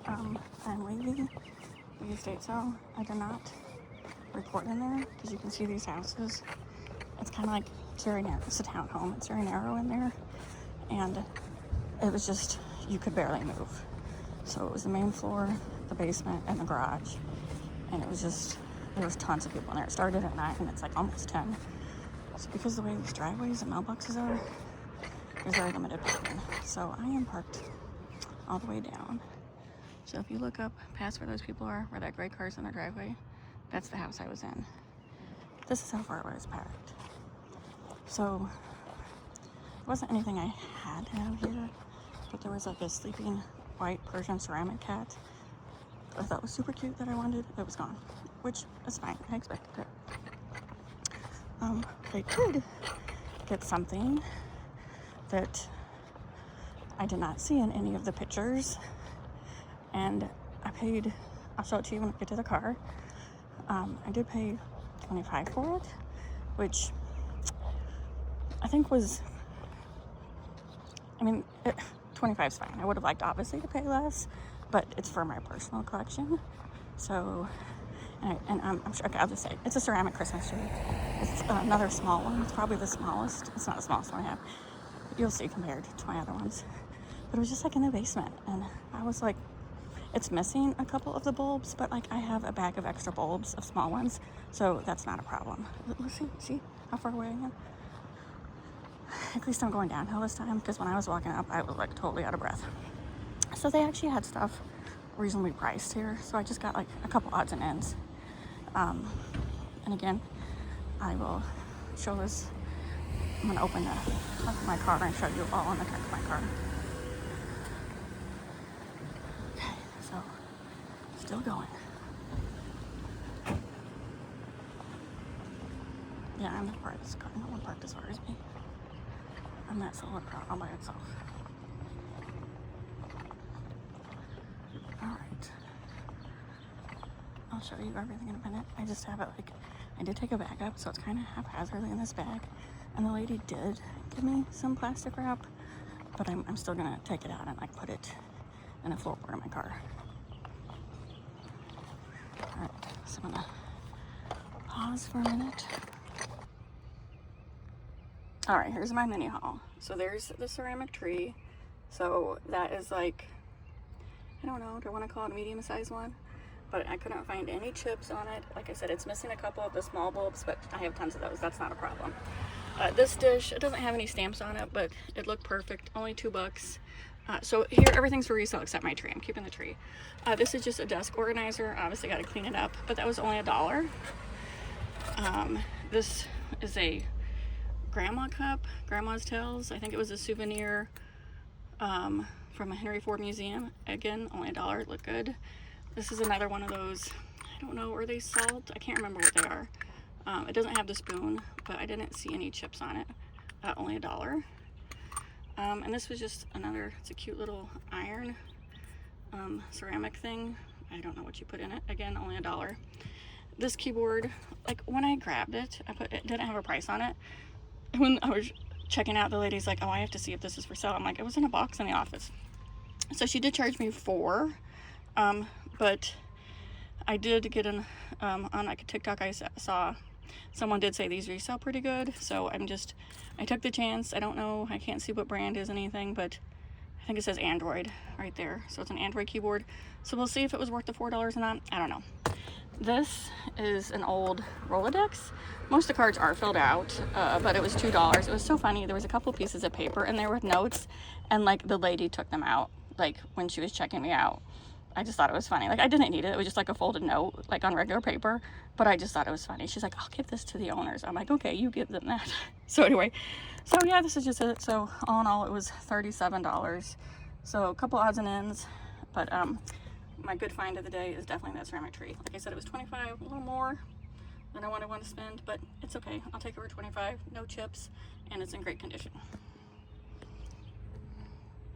I'm leaving the estate sale. I did not record in there because you can see these houses. It's kind of like, it's very narrow. It's a townhome. It's very narrow in there. And it was just, you could barely move. So it was the main floor, the basement, and the garage. And it was just, there was tons of people in there. It started at 9 and it's like almost 10. So because of the way these driveways and mailboxes are, there's very limited parking. So I am parked all the way down. So if you look up past where those people are, where that gray car's in their driveway, that's the house I was in. This is how far I was parked. So it wasn't anything I had to have here, but there was like a sleeping white Persian ceramic cat I thought was super cute that I wanted. It was gone, which is fine. I expected it. I did get something that I did not see in any of the pictures, and I paid, I'll show it to you when I get to the car. I did pay $25 for it, which I think was, I mean, 25 is fine. I would have liked obviously to pay less, but it's for my personal collection. So, and I'm sure, okay, I'll just say, it's a ceramic Christmas tree. It's another small one. It's probably the smallest. It's not the smallest one I have. You'll see compared to my other ones. But it was just like in the basement. And I was like, it's missing a couple of the bulbs, but like I have a bag of extra bulbs of small ones. So that's not a problem. Let's see how far away I am. At least I'm going downhill this time, because when I was walking up, I was like totally out of breath. So they actually had stuff reasonably priced here. So I just got like a couple odds and ends. And again, I will show this. I'm gonna open the trunk of my car and show you all in the trunk of my car. Okay, so still going. Yeah, I'm the part of this car. No one parked as far as me. I'm that silver car all by itself. Alright. I'll show you everything in a minute. I just have it like, I did take a bag up, so it's kind of haphazardly in this bag. And the lady did give me some plastic wrap, but I'm still gonna take it out and like put it in a floorboard in my car. Alright, so I'm gonna pause for a minute. Alright, here's my mini haul. So there's the ceramic tree. So that is like, I don't know, do I want to call it a medium-sized one? But I couldn't find any chips on it. Like I said, it's missing a couple of the small bulbs, but I have tons of those. That's not a problem. This dish, it doesn't have any stamps on it, but it looked perfect. Only $2. So here, everything's for resale except my tree. I'm keeping the tree. This is just a desk organizer. Obviously, got to clean it up, but that was only $1. This is a grandma cup, grandma's tales. I think it was a souvenir from a Henry Ford museum. Again, only $1. It looked good. This is another one of those, I don't know, are they salt? I can't remember what they are. It doesn't have the spoon, but I didn't see any chips on it. Only $1. And this was just another, it's a cute little iron ceramic thing. I don't know what you put in it. Again, only $1. This keyboard, like when I grabbed it, it didn't have a price on it. When I was checking out, the lady's like, oh, I have to see if this is for sale. I'm like, it was in a box in the office. So she did charge me $4, but I did get on like a TikTok I saw, someone did say these resell pretty good. So I took the chance. I don't know, I can't see what brand is anything, but I think it says Android right there. So it's an Android keyboard. So we'll see if it was worth the $4 or not. I don't know. This is an old Rolodex. Most of the cards are filled out, but it was $2. It was so funny. There was a couple pieces of paper and there were notes, and like the lady took them out, like when she was checking me out. I just thought it was funny. Like I didn't need it. It was just like a folded note, like on regular paper, but I just thought it was funny. She's like, I'll give this to the owners. I'm like, okay, you give them that. So anyway, so yeah, this is just it. So all in all, it was $37. So a couple odds and ends, but my good find of the day is definitely that ceramic tree. Like I said, it was $25, a little more than I want to spend, but it's okay. I'll take over $25, no chips, and it's in great condition.